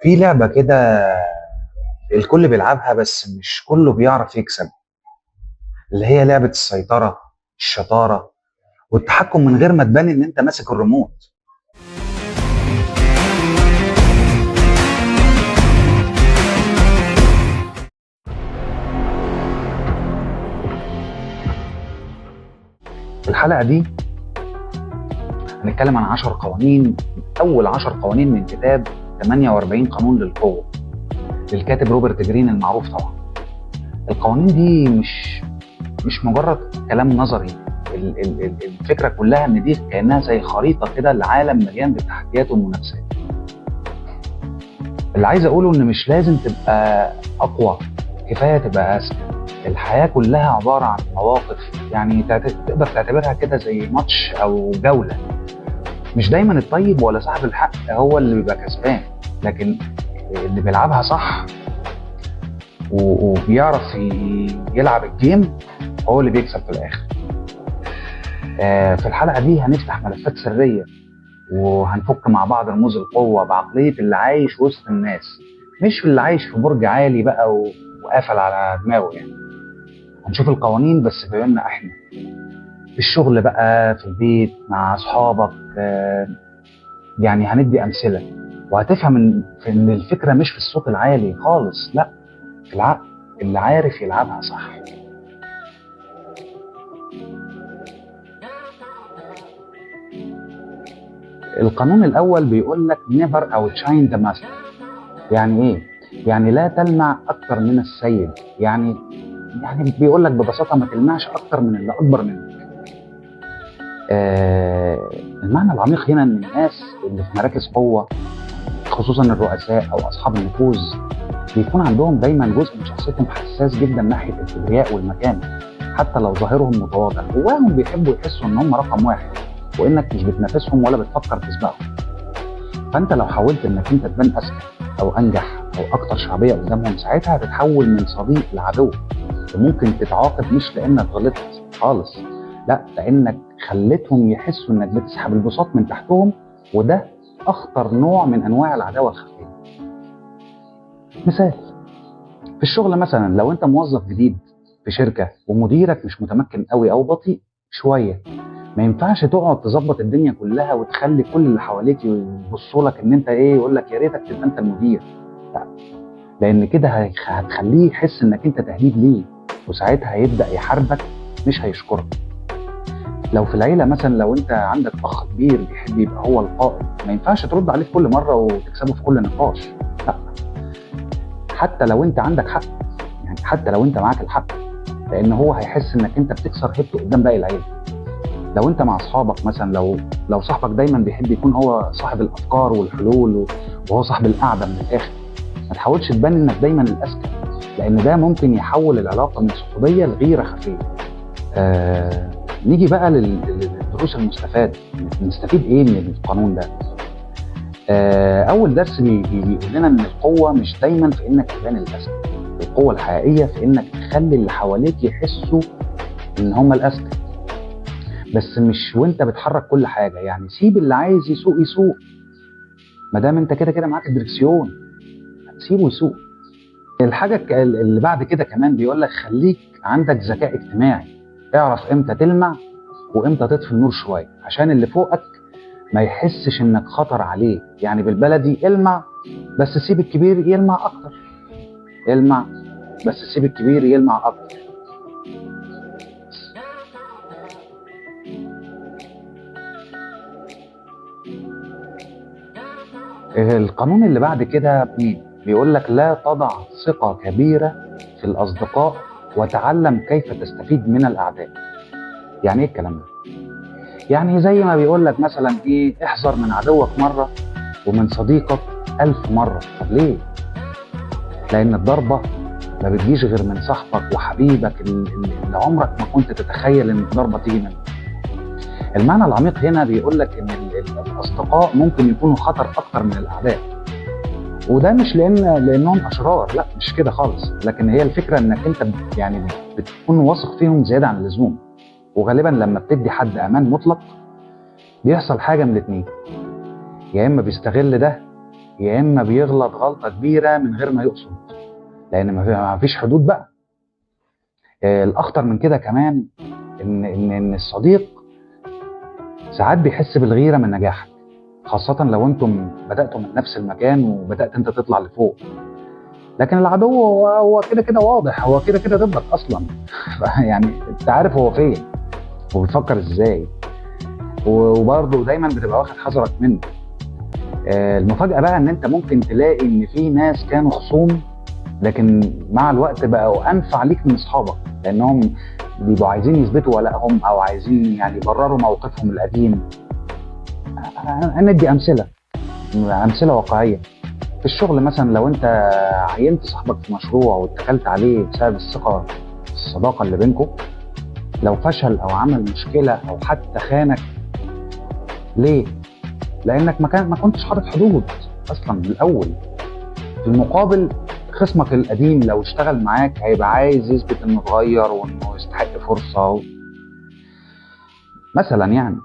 في لعبة كده الكل بيلعبها بس مش كله بيعرف يكسب، اللي هي لعبة السيطرة، الشطارة، والتحكم من غير ما تبان ان انت ماسك الريموت. في الحلقة دي هنتكلم عن 10 قوانين، اول 10 قوانين من كتاب 48 قانون للقوة للكاتب روبرت جرين المعروف طبعا. القوانين دي مش مجرد كلام نظري. الفكرة كلها ان دي كأنها زي خريطة كده لعالم مليان بالتحديات والمنافسات. اللي عايز اقوله ان مش لازم تبقى اقوى، كفايه تبقى اذكى. الحياه كلها عباره عن مواقف، يعني تقدر تعتبرها كده زي ماتش او جوله. مش دايما الطيب ولا صاحب الحق هو اللي بيبقى كسبان، لكن اللي بيلعبها صح وبيعرف يلعب الجيم هو اللي بيكسب في الاخر. في الحلقه دي هنفتح ملفات سريه وهنفك مع بعض رموز القوة بعقلية اللي عايش وسط الناس، مش اللي عايش في برج عالي بقى وقافل على دماغه يعني. هنشوف القوانين بس بينا احنا في الشغل بقى، في البيت، مع اصحابك. يعني هندي امثلة وهتفهم ان الفكرة مش في الصوت العالي خالص، لا، في العقل اللي عارف يلعبها صح. القانون الاول بيقول لك never outshine the master. يعني ايه؟ يعني لا تلمع اكتر من السيد. يعني بيقول لك ببساطه ما تلمعش اكتر من اللي اكبر منك. المعنى العميق هنا ان الناس اللي في مراكز قوه، خصوصا الرؤساء او اصحاب النفوذ، بيكون عندهم دايما جزء من شخصيتهم حساس جدا ناحيه الكبرياء والمكانه. حتى لو ظاهرهم متواضع، جواهم بيحبوا يحسوا ان هم رقم واحد، وانك مش بتنافسهم ولا بتفكر تسبقهم. فانت لو حاولت انك انت تبان اذكى او انجح او اكتر شعبيه قدامهم، ساعتها هتتحول من صديق لعدو. وممكن تتعاقب مش لانك غلطت خالص، لا، لانك خليتهم يحسوا انك بتسحب البساط من تحتهم، وده اخطر نوع من انواع العداوه الخفيه. مثال، في الشغل مثلا، لو انت موظف جديد في شركه ومديرك مش متمكن قوي او بطيء شويه، ما ينفعش تقعد تظبط الدنيا كلها وتخلي كل اللي حواليك يبصوا لك ان انت ايه، يقول لك يا ريتك تبقى انت المدير. لا، لان كده هتخليه يحس انك انت تهديد ليه، وساعتها هيبدا يحاربك مش هيشكرك. لو في العيله مثلا، لو انت عندك اخ كبير بيحب يبقى هو القائد، ما ينفعش ترد عليه في كل مره وتكسبه في كل نقاش، لا، حتى لو انت عندك حق، يعني حتى لو انت معاك الحق، لان هو هيحس انك انت بتكسر هيبته قدام باقي العيله. لو انت مع اصحابك مثلا، لو صاحبك دايما بيحب يكون هو صاحب الافكار والحلول وهو صاحب القعده من الاخر، ما تحاولش تبان انك دايما الاذكى، لان ده ممكن يحول العلاقه من صحوبيه لغيره خفيه. نيجي بقى للدروس المستفاده. نستفيد ايه من القانون ده؟ اول درس بيقول لنا ان القوه مش دايما في انك تبان الاذكى. القوه الحقيقيه في انك تخلي اللي حواليك يحسوا ان هم الاذكى، بس مش وانت بتحرك كل حاجه. يعني سيب اللي عايز يسوق يسوق، ما دام انت كده كده معاك الدركسيون، سيبه يسوق. الحاجه اللي بعد كده كمان بيقول لك خليك عندك ذكاء اجتماعي، اعرف امتى تلمع وامتى تطفي النور شويه، عشان اللي فوقك ما يحسش انك خطر عليه. يعني بالبلدي المع بس سيب الكبير يلمع اكتر، المع بس سيب الكبير يلمع اكتر. القانون اللي بعد كده بيقول لك لا تضع ثقة كبيرة في الأصدقاء وتعلم كيف تستفيد من الأعداء. يعني إيه الكلام ده؟ يعني زي ما بيقول لك مثلا إيه، احذر من عدوك مرة ومن صديقك 1000 مرة. طب ليه؟ لأن الضربة ما بتجيش غير من صاحبك وحبيبك اللي عمرك ما كنت تتخيل إن الضربة تيجي منه. المعنى العميق هنا بيقول لك إن الأصدقاء ممكن يكونوا خطر أكتر من الأعداء، وده مش لانهم اشرار، لا، مش كده خالص، لكن هي الفكره انك انت يعني بتكون واثق فيهم زياده عن اللزوم. وغالبا لما بتدي حد امان مطلق بيحصل حاجه من الاثنين، يا اما بيستغل ده يا اما بيغلط غلطه كبيره من غير ما يقصد، لان ما فيش حدود بقى. الاخطر من كده كمان ان الصديق ساعات بيحس بالغيره من نجاحك، خاصه لو انتم بداتوا من نفس المكان وبدات انت تطلع لفوق. لكن العدو هو كده كده واضح، هو كده كده ضدك اصلا. يعني انت عارف هو فين وبيفكر ازاي، وبرضه دايما بتبقى واخد حذرك منه. المفاجاه بقى ان انت ممكن تلاقي ان في ناس كانوا خصوم، لكن مع الوقت بقوا انفع ليك من اصحابك، لانهم بيبقوا عايزين يثبتوا ولائهم او عايزين يعني يبرروا موقفهم القديم. ندي امثله واقعيه. في الشغل مثلا، لو انت عينت صاحبك في مشروع واتكلت عليه بسبب الثقه، الصداقه اللي بينكم، لو فشل او عمل مشكله او حتى خانك، ليه؟ لانك ما كنتش حاطط حدود اصلا من الاول. في المقابل، خصمك القديم لو اشتغل معاك هيبقى عايز يثبت انه اتغير وانه يستحق فرصه. مثلا يعني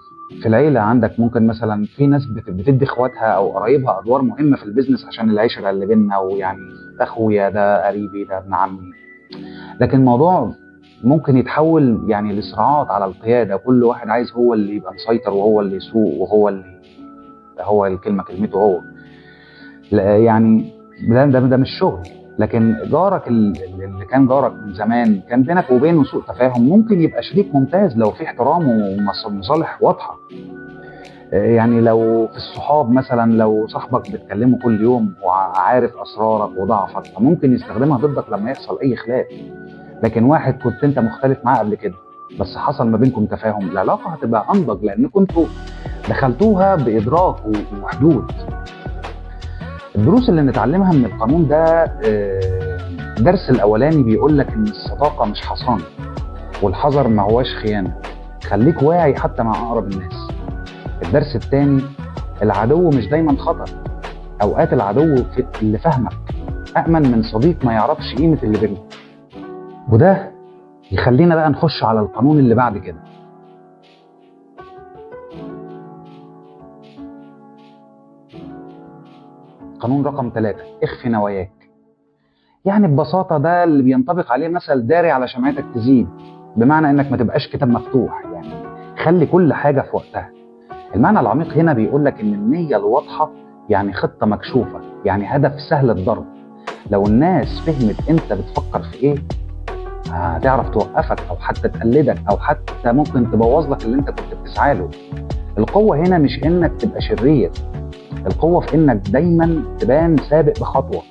في العيله عندك ممكن مثلا في ناس بتدي اخواتها او قرايبها ادوار مهمه في البيزنس عشان العشره اللي بيننا، ويعني ده اخويا، ده قريبي، ده ابن عمي. لكن الموضوع ممكن يتحول يعني لصراعات على القياده، كل واحد عايز هو اللي يبقى مسيطر وهو اللي يسوق وهو اللي هو الكلمه كلمته هو. لا يعني ده مش شغل. لكن جارك اللي كان جارك من زمان، كان بينك وبينه سوء تفاهم، ممكن يبقى شريك ممتاز لو في احترام ومصالح واضحه. يعني لو في الصحاب مثلا، لو صاحبك بتكلمه كل يوم وعارف اسرارك وضعفك، فممكن يستخدمها ضدك لما يحصل اي خلاف. لكن واحد كنت انت مختلف معاه قبل كده بس حصل ما بينكم تفاهم، العلاقه هتبقى انضج لانكم انتوا دخلتوها بادراك وحدود. الدروس اللي نتعلمها من القانون ده، الدرس الاولاني بيقول لك ان الصداقه مش حصانه، والحذر ما هواش خيانه، خليك واعي حتى مع اقرب الناس. الدرس الثاني، العدو مش دايما خطر، اوقات العدو في اللي فهمك امن من صديق ما يعرفش قيمه اللي بينكم. وده يخلينا بقى نخش على القانون اللي بعد كده. قانون رقم 3، اخفي نواياك. يعني ببساطة ده اللي بينطبق عليه مثل داري على شمعتك تزيد، بمعنى انك ما تبقاش كتاب مفتوح، يعني خلي كل حاجة في وقتها. المعنى العميق هنا بيقول لك ان النية الواضحة يعني خطة مكشوفة، يعني هدف سهل الضرب. لو الناس فهمت انت بتفكر في ايه، هتعرف توقفك او حتى تقلدك او حتى ممكن تبوظ لك اللي انت كنت بتسعى له. القوة هنا مش انك تبقى شرير، القوة في انك دايما تبان سابق بخطوة.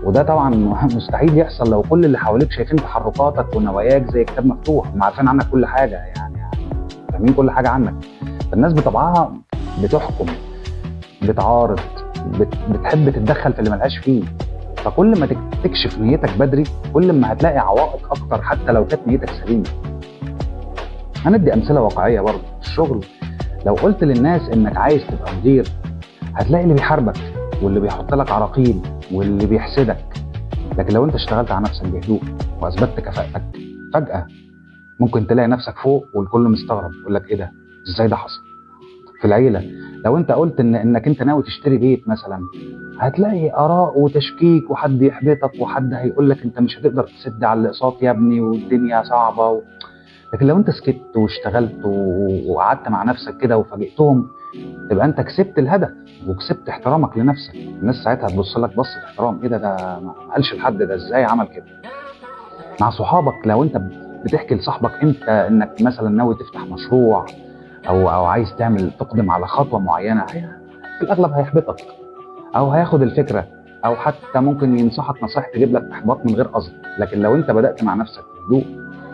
وده طبعا مستحيل يحصل لو كل اللي حواليك شايفين تحركاتك ونواياك زي كتاب مفتوح، هم عارفين عنك كل حاجة، يعني فاهمين كل حاجة عنك. الناس بطبعها بتحكم، بتعارض، بتحب تتدخل في اللي ملهاش فيه. فكل ما تكشف نيتك بدري، كل ما هتلاقي عوائق اكتر حتى لو كانت نيتك سليمة. هندي امثلة واقعية برضه في الشغل. لو قلت للناس انك عايز تبقى مدير، هتلاقي اللي بيحاربك واللي بيحط لك عراقيل واللي بيحسدك. لكن لو انت اشتغلت على نفسك بهدوء واثبتت كفاءتك، فجأة ممكن تلاقي نفسك فوق والكل مستغرب يقول لك ايه ده، ازاي ده حصل. في العيلة، لو انت قلت انك انت ناوي تشتري بيت مثلا، هتلاقي اراء وتشكيك وحد يحبطك وحد هيقول لك انت مش هتقدر تسد على الاقساط يا ابني والدنيا صعبة. لكن لو انت سكت واشتغلت وقعدت مع نفسك كده وفاجئتهم، تبقى انت كسبت الهدف وكسبت احترامك لنفسك. الناس ساعتها هتبص لك بصة احترام، ايه ده ما قالش لحد ده ازاي عمل كده. مع صحابك، لو انت بتحكي لصاحبك انت انك مثلا ناوي تفتح مشروع او عايز تقدم على خطوة معينة، في الاغلب هيحبطك او هياخد الفكرة او حتى ممكن ينصحك نصائح تجيب لك احباط من غير قصد. لكن لو انت بدأت مع نفسك بهدوء،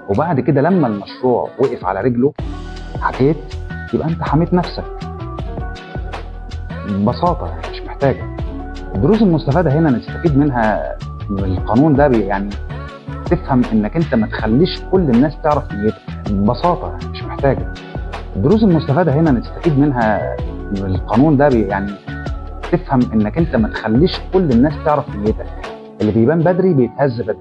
وبعد كده لما المشروع وقف على رجله حكيت، يبقى انت حميت نفسك ببساطة، مش محتاجة. الدروس المستفادة هنا نستفيد منها من القانون ده، يعني تفهم انك انت ما تخليش كل الناس تعرف نيتك ببساطة، مش محتاجة. الدروس المستفادة هنا نستفيد منها من القانون ده، يعني تفهم انك انت ما تخليش كل الناس تعرف نيتك. اللي بيبان بدري بيتهز بدري.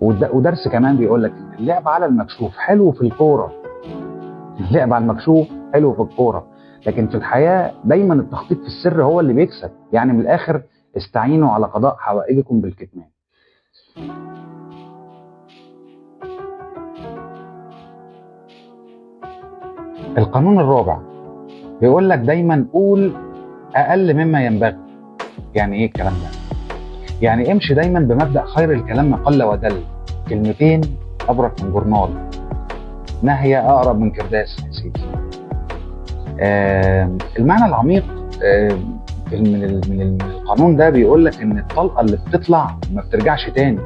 ودرس كمان بيقول لك اللعب على المكشوف حلو في الكورة. اللعب على المكشوف حلو في الكورة، لكن في الحياه دايما التخطيط في السر هو اللي بيكسب. يعني من الاخر، استعينوا على قضاء حوائجكم بالكتمان. القانون الرابع بيقول لك دايما قول اقل مما ينبغي. يعني ايه الكلام ده؟ يعني امشي دايما بمبدأ خير الكلام ما قل ودل. كلمتين ابرك من جورنال، نهية اقرب من كرداس يا سيدي. المعنى العميق من القانون ده بيقول لك ان الطلقة اللي بتطلع ما بترجعش تاني.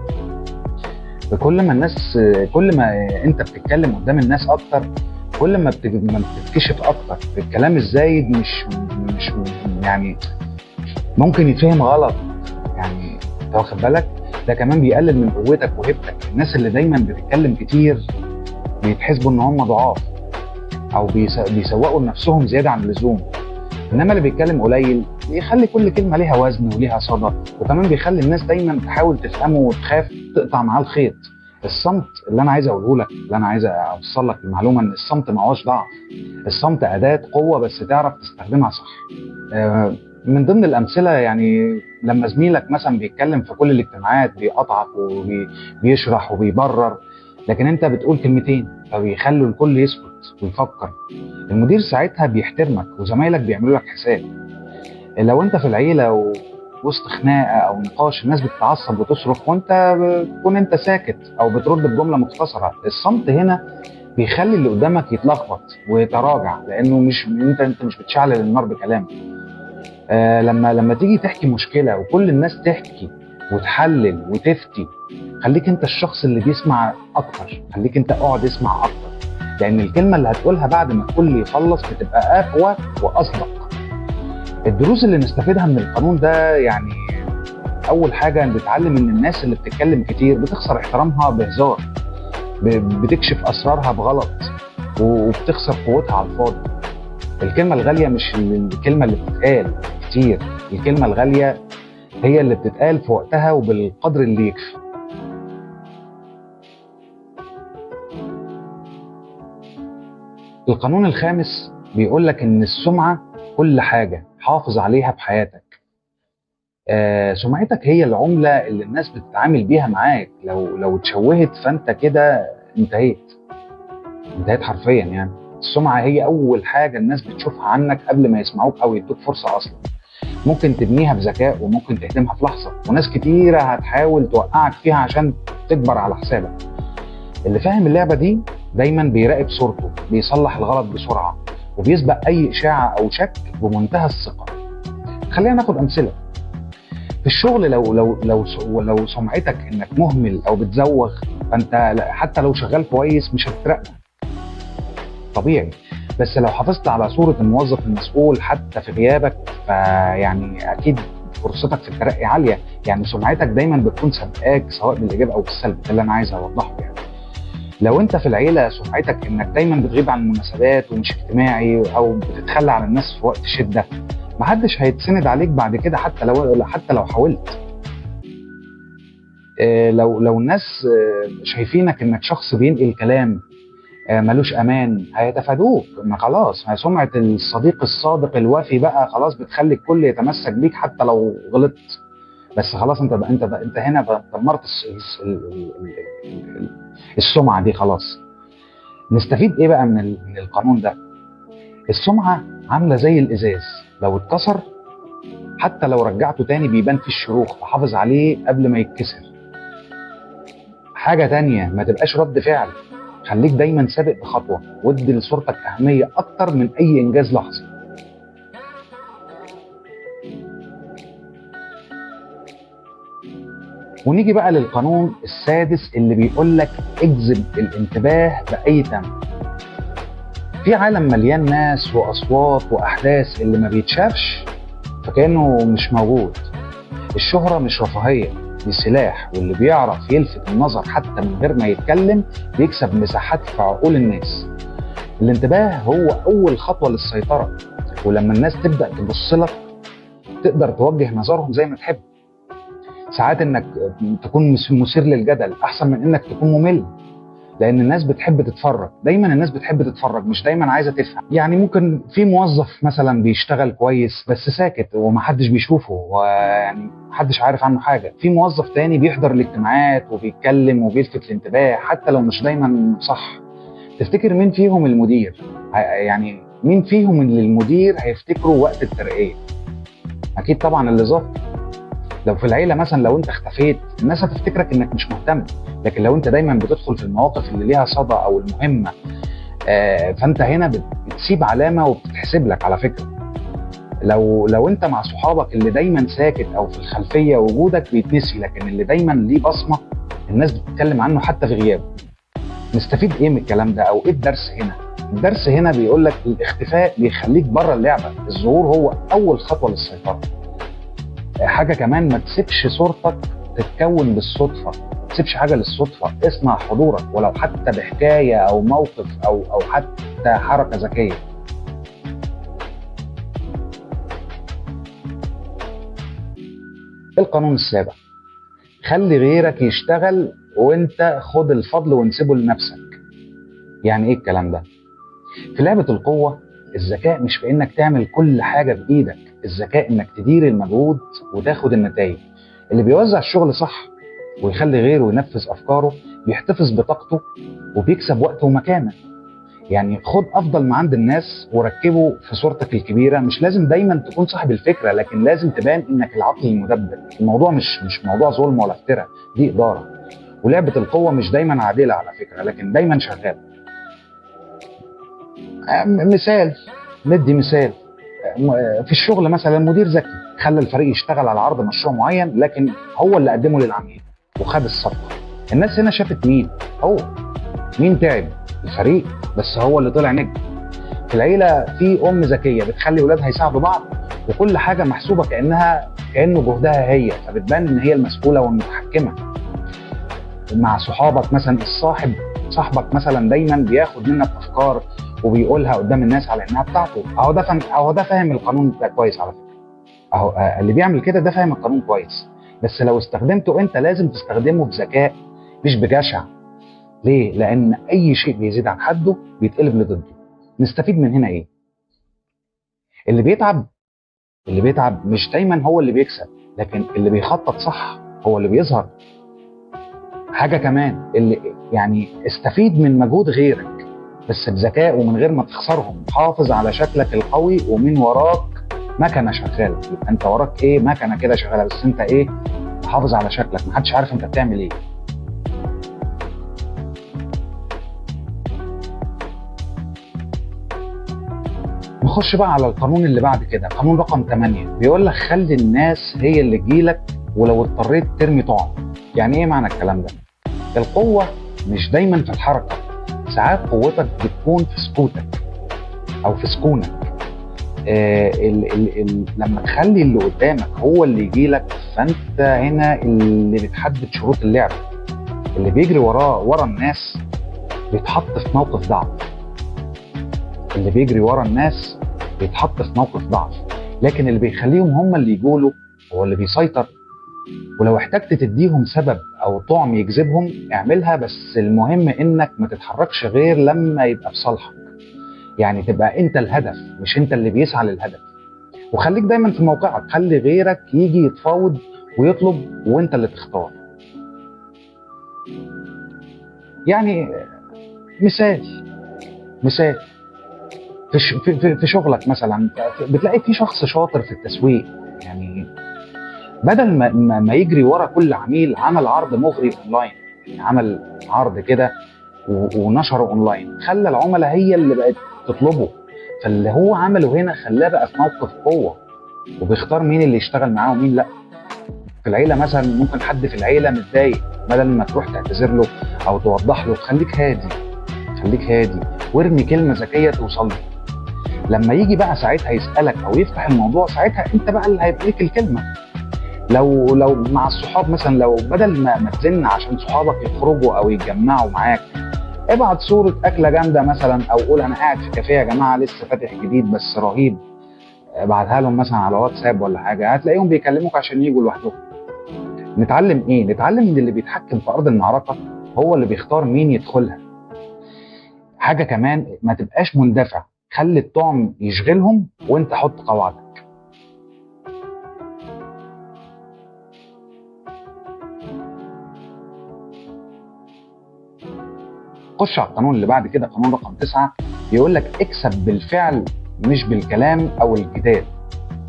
كل ما الناس كل ما انت بتتكلم قدام الناس اكتر، كل ما بتتكشف اكتر. الكلام الزايد مش يعني ممكن يتفهم غلط. يعني انت واخد بالك؟ ده كمان بيقلل من قوتك وهيبتك. الناس اللي دايما بتتكلم كتير بيتحسبوا ان هم ضعاف، او بيسوقوا لنفسهم زياده عن اللزوم. انما اللي بيتكلم قليل بيخلي كل كلمه ليها وزن وليها صدى، وكمان بيخلي الناس دايما تحاول تفهمه وتخاف تقطع معاه الخيط. الصمت اللي انا عايز اقوله لك، اللي انا عايز اوصل لك المعلومه، ان الصمت ما هوش ضعف. الصمت اداه قوه، بس تعرف تستخدمها صح. من ضمن الامثله، يعني لما زميلك مثلا بيتكلم في كل الاجتماعات بيقطعك وبيشرح وبيبرر، لكن انت بتقول كلمتين فبيخلوا الكل يسكت ويفكر. المدير ساعتها بيحترمك، وزمايلك بيعملوا لك حساب. لو انت في العيله وسط خناقه او نقاش الناس بتتعصب وتصرخ، وانت بتكون انت ساكت او بترد بجمله مختصره، الصمت هنا بيخلي اللي قدامك يتلخبط ويتراجع، لانه انت مش بتشعل النار بكلامك. لما تيجي تحكي مشكله وكل الناس تحكي وتحلل وتفتي، خليك انت الشخص اللي بيسمع اكتر. خليك انت اقعد اسمع اكتر، لان الكلمه اللي هتقولها بعد ما الكل يخلص بتبقى اقوى واصدق. الدروس اللي نستفيدها من القانون ده، يعني اول حاجه بنتعلم ان الناس اللي بتتكلم كتير بتخسر احترامها بهزار، بتكشف اسرارها بغلط، وبتخسر قوتها على الفاضي. الكلمه الغاليه مش الكلمه اللي بتتقال كتير، الكلمه الغاليه هي اللي بتتقال في وقتها وبالقدر اللي يكفي. القانون الخامس بيقول لك ان السمعه كل حاجه، حافظ عليها بحياتك. سمعتك هي العمله اللي الناس بتتعامل بيها معاك. لو اتشوهت فانت كده انتهيت حرفيا. يعني السمعه هي اول حاجه الناس بتشوفها عنك قبل ما يسمعوك او يدوك فرصه اصلا. ممكن تبنيها بذكاء وممكن تهدمها في لحظه، وناس كتيره هتحاول توقعك فيها عشان تكبر على حسابك. اللي فاهم اللعبه دي دايما بيراقب صورته، بيصلح الغلط بسرعه، وبيسبق اي اشاعه او شك بمنتهى الثقه. خلينا ناخد امثله. في الشغل، لو سمعتك انك مهمل او بتزوغ، فانت حتى لو شغال كويس مش هتترقى، طبيعي. بس لو حافظت على صورة الموظف المسؤول حتى في غيابك، فيعني اكيد فرصتك في الترقي عالية. يعني سمعتك دايما بتكون سابقاك، سواء بالايجاب او بالسلب. ده اللي انا عايز اوضحه. يعني لو انت في العيلة سمعتك انك دايما بتغيب عن المناسبات ومش اجتماعي، او بتتخلى عن الناس في وقت الشدة، محدش هيتسند عليك بعد كده حتى لو حاولت. لو الناس شايفينك انك شخص بينقل كلام ملوش امان، هيتفادوك. ما خلاص، سمعة الصديق الصادق الوفي بقى خلاص بتخلي الكل يتمسك بيك حتى لو غلطت. بس خلاص، انت هنا دمرت السمعة دي خلاص. نستفيد ايه بقى من القانون ده؟ السمعة عاملة زي الازاز، لو اتكسر حتى لو رجعته تاني بيبان فيه الشروخ، فحافظ عليه قبل ما يتكسر. حاجة تانية، ما تبقاش رد فعل. خليك دايما سابق بخطوة، وادي لصورتك أهمية أكتر من أي إنجاز لحظي. ونيجي بقى للقانون السادس اللي بيقول لك اجذب الانتباه بأي ثمن. في عالم مليان ناس وأصوات وأحداث، اللي ما بيتشافش فكأنه مش موجود. الشهرة مش رفاهية، دي سلاح، واللي بيعرف يلفت النظر حتى من غير ما يتكلم بيكسب مساحات في عقول الناس. الانتباه هو أول خطوة للسيطرة، ولما الناس تبدأ تبص لك تقدر توجه نظرهم زي ما تحب. ساعات انك تكون مثير للجدل احسن من انك تكون ممل. لان الناس بتحب تتفرج، دايما الناس بتحب تتفرج مش دايما عايزه تفهم. يعني ممكن في موظف مثلا بيشتغل كويس بس ساكت ومحدش بيشوفه، ويعني محدش عارف عنه حاجه. في موظف تاني بيحضر الاجتماعات وبيتكلم وبيلفت الانتباه حتى لو مش دايما صح. تفتكر مين فيهم المدير؟ يعني مين فيهم اللي المدير هيفتكره وقت الترقيه؟ اكيد طبعا اللي ظهر. لو في العيله مثلا لو انت اختفيت الناس هتفتكرك انك مش مهتم، لكن لو انت دايما بتدخل في المواقف اللي ليها صدى او المهمه فانت هنا بتسيب علامه وبتتحسب لك على فكره. لو انت مع صحابك اللي دايما ساكت او في الخلفيه وجودك بيتنسي، لكن اللي دايما ليه بصمه الناس بتتكلم عنه حتى في غيابه. نستفيد ايه من الكلام ده او ايه الدرس هنا؟ الدرس هنا بيقول لك الاختفاء بيخليك بره اللعبه، الظهور هو اول خطوه للسيطره. حاجه كمان، ما تسيبش صورتك تتكون بالصدفه، ما تسيبش حاجه للصدفه، اصنع حضورك ولو حتى بحكايه او موقف او حتى حركه ذكيه. القانون السابع، خلي غيرك يشتغل وانت خد الفضل وانسبه لنفسك. يعني ايه الكلام ده؟ في لعبه القوه الذكاء مش في انك تعمل كل حاجه بايدك، الذكاء انك تدير المجهود وتاخد النتائج. اللي بيوزع الشغل صح ويخلي غيره ينفذ افكاره بيحتفظ بطاقته وبيكسب وقت ومكانه. يعني خد افضل ما عند الناس وركبه في صورتك الكبيره. مش لازم دايما تكون صاحب الفكره، لكن لازم تبان انك العقل المدبر. الموضوع مش موضوع ظلم ولا افتراء، دي اداره. ولعبه القوه مش دايما عادله على فكره، لكن دايما شغاله. مثال، ندي مثال. في الشغل مثلا مدير ذكي خلى الفريق يشتغل على عرض مشروع معين، لكن هو اللي قدمه للعميل وخد الصفقه. الناس هنا شافت مين هو، مين تعب؟ الفريق، بس هو اللي طلع نجم. في العيله في ام ذكيه بتخلي ولادها يساعدوا بعض وكل حاجه محسوبه كانه جهدها هي، فبتبان ان هي المسؤوله والمتحكمه. مع صحابك مثلا صاحبك مثلا دايما بياخد منك افكار وبيقولها قدام الناس على انها بتاعته. اهو ده فاهم القانون ده كويس على فكره. اهو اللي بيعمل كده ده فاهم القانون كويس، بس لو استخدمته انت لازم تستخدمه بذكاء مش بجشع. ليه؟ لان اي شيء بيزيد عن حده بيتقلب لضده. نستفيد من هنا ايه؟ اللي بيتعب مش دايما هو اللي بيكسب، لكن اللي بيخطط صح هو اللي بيظهر. حاجه كمان، اللي يعني استفيد من مجهود غيرك بس بذكاء ومن غير ما تخسرهم. حافظ على شكلك القوي ومن وراك مكنه شغاله. انت وراك ايه؟ مكنه كده شغاله، بس انت ايه؟ حافظ على شكلك، محدش عارف انت بتعمل ايه. نخش بقى على القانون اللي بعد كده، قانون رقم 8. بيقول لك خلي الناس هي اللي تجيلك ولو اضطريت ترمي طعم. يعني ايه معنى الكلام ده؟ القوة مش دايما في الحركة، ساعات قوتك بتكون في سكوتك او في سكونك. لما تخلي اللي قدامك هو اللي يجيلك فانت هنا اللي بتحدد شروط اللعبة. اللي بيجري ورا الناس بيتحط في موقف ضعف. لكن اللي بيخليهم هم اللي يقولوا هو اللي بيسيطر. ولو احتجت تديهم سبب او طعم يجذبهم اعملها، بس المهم انك ما تتحركش غير لما يبقى في صالحك. يعني تبقى انت الهدف مش انت اللي بيسعى للهدف. وخليك دايما في موقعك، خلي غيرك يجي يتفاوض ويطلب وانت اللي تختار. يعني مثال في شغلك مثلا بتلاقي في شخص شاطر في التسويق، يعني بدل ما يجري ورا كل عميل عمل عرض مغري اونلاين. يعني عمل عرض كده ونشره اونلاين، خلى العملاء هي اللي بقت تطلبه. فاللي هو عمله هنا خلاه بقى في موقف قوه وبيختار مين اللي يشتغل معاه ومين لا. في العيله مثلا ممكن حد في العيله متضايق، بدل ما تروح تعتذر له او توضح له خليك هادي وارمي كلمه ذكيه توصل له. لما يجي بقى ساعتها يسالك او يفتح الموضوع، ساعتها انت بقى اللي هيبقى ليك الكلمه. لو مع الصحاب مثلا، لو بدل ما تزن عشان صحابك يخرجوا او يتجمعوا معاك، ابعت صوره اكله جامده مثلا او قول انا قاعد في كافيه يا جماعه لسه فاتح جديد بس رهيب. ابعتها لهم مثلا على واتساب ولا حاجه، هتلاقيهم بيكلموك عشان يجوا لوحدهم. نتعلم ايه؟ نتعلم ان اللي بيتحكم في ارض المعركه هو اللي بيختار مين يدخلها، حاجه كمان، ما تبقاش مندفع، خلي الطعم يشغلهم وانت حط قواعدك. خش على القانون اللي بعد كده، قانون رقم 9، بيقول لك اكسب بالفعل مش بالكلام او الجدال.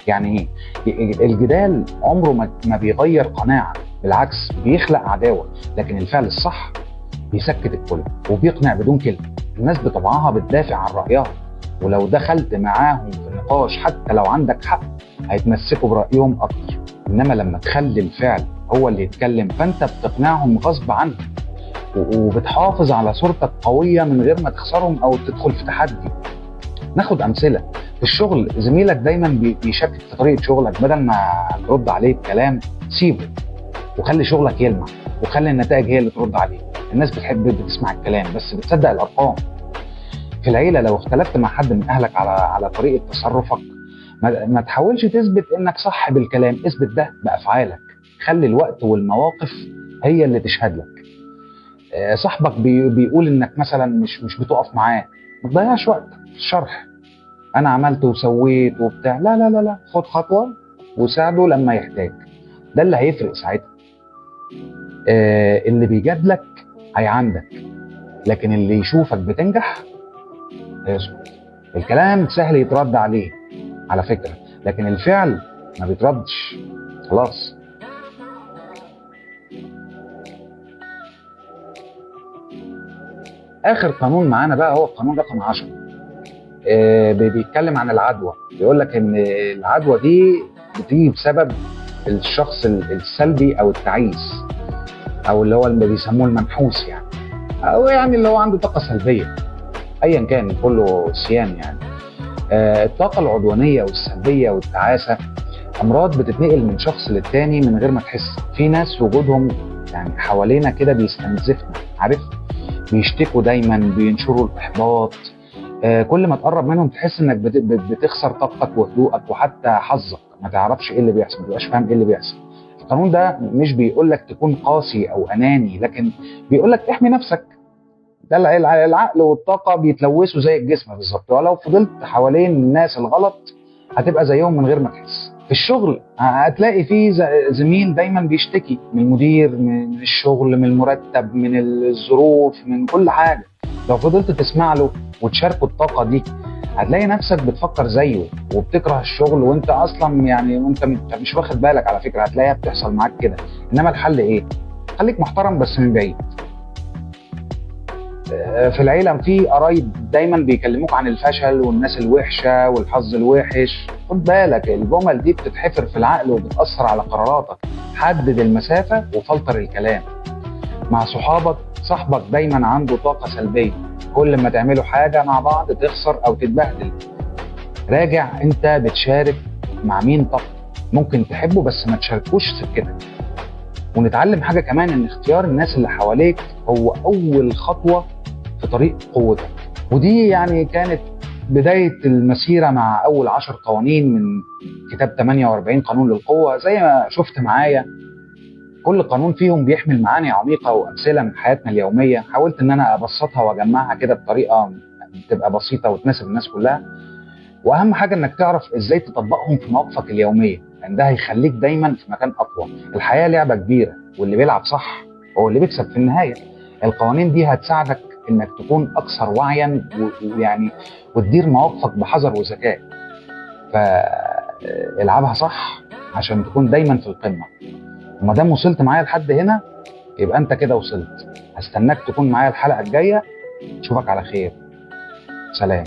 يعني ايه؟ الجدال عمره ما بيغير قناعه، بالعكس بيخلق عداوه، لكن الفعل الصح بيسكت الكل وبيقنع بدون كلمه. الناس بطبعها بتدافع عن رايها، ولو دخلت معاهم في النقاش حتى لو عندك حق هيتمسكوا برايهم اكتر. انما لما تخلي الفعل هو اللي يتكلم فانت بتقنعهم غصب عنهم، وبتحافظ على صورتك قويه من غير ما تخسرهم او تدخل في تحدي. ناخد امثله. في الشغل زميلك دايما بيشكك في طريقه شغلك، بدل ما ترد عليه بكلام سيبه وخلي شغلك يلمع، وخلي النتائج هي اللي ترد عليه. الناس بتسمع الكلام بس بتصدق الارقام. في العيله لو اختلفت مع حد من اهلك على طريقه تصرفك، ما تحاولش تثبت انك صح بالكلام، اثبت ده بافعالك. خلي الوقت والمواقف هي اللي تشهد لك. صاحبك بيقول انك مثلا مش بتقف معاه، ما تضيعش وقت في الشرح. انا عملت وسويت وبتاع، لا لا لا لا، خد خطوه وساعده لما يحتاج. ده اللي هيفرق ساعتها. اللي بيجادلك هيعندك، لكن اللي يشوفك بتنجح هيسكت. الكلام سهل يترد عليه على فكره، لكن الفعل ما بيتردش. خلاص. اخر قانون معانا بقى هو القانون رقم 10. بيتكلم عن العدوى. بيقول لك ان العدوى دي بتيجي بسبب الشخص السلبي او التعيس، او اللي هو اللي بيسموه المنحوس يعني، او يعني اللي هو عنده طاقه سلبيه، ايا كان كله سيان يعني. الطاقه العدوانيه والسلبيه والتعاسه امراض بتتنقل من شخص للتاني من غير ما تحس. في ناس وجودهم يعني حوالينا كده بيستنزفنا، عارف؟ بيشتكوا دايما، بينشروا الاحباط. كل ما تقرب منهم تحس انك بتخسر طاقتك وهدوءك وحتى حظك، ما تعرفش ايه اللي بيحصل، ما تبقاش فاهم ايه اللي بيحصل. القانون ده مش بيقول لك تكون قاسي او اناني، لكن بيقول لك احمي نفسك. ده العقل والطاقه بيتلوثوا زي الجسم بالظبط، ولو فضلت حوالين الناس الغلط هتبقى زيهم من غير ما تحس. في الشغل هتلاقي في زميل دايما بيشتكي من المدير، من الشغل، من المرتب، من الظروف، من كل حاجه. لو فضلت تسمع له وتشاركه الطاقه دي هتلاقي نفسك بتفكر زيه وبتكره الشغل، وانت اصلا يعني وانت مش واخد بالك. على فكره هتلاقيها بتحصل معاك كده. انما الحل ايه؟ خليك محترم بس من بعيد. في العيله في قرايب دايما بيكلموك عن الفشل والناس الوحشه والحظ الوحش. خد بالك الجمل دي بتتحفر في العقل وبتاثر على قراراتك. حدد المسافه وفلتر الكلام. مع صاحبك دايما عنده طاقه سلبيه، كل ما تعملوا حاجه مع بعض تخسر او تتبهدل. راجع انت بتشارك مع مين. طب ممكن تحبه بس ما تشاركوش سكتك. ونتعلم حاجه كمان، ان اختيار الناس اللي حواليك هو اول خطوه في طريق قوتك. ودي يعني كانت بداية المسيرة مع أول 10 قوانين من كتاب 48 قانون للقوة. زي ما شفت معايا كل قانون فيهم بيحمل معاني عميقة وأمثلة من حياتنا اليومية. حاولت إن أنا أبسطها وأجمعها كده بطريقة تبقى بسيطة وتناسب الناس كلها. وأهم حاجة إنك تعرف إزاي تطبقهم في مواقفك اليومية، لأن ده هيخليك دايما في مكان أقوى. الحياة لعبة كبيرة، واللي بيلعب صح هو اللي بيكسب في النهاية. القوانين دي هتساعدك انك تكون اكثر وعيا ويعني وتدير مواقفك بحذر وذكاء. فالعبها صح عشان تكون دايما في القمه. وما دام وصلت معايا لحد هنا يبقى انت كده وصلت. هستناك تكون معايا الحلقه الجايه. اشوفك على خير. سلام.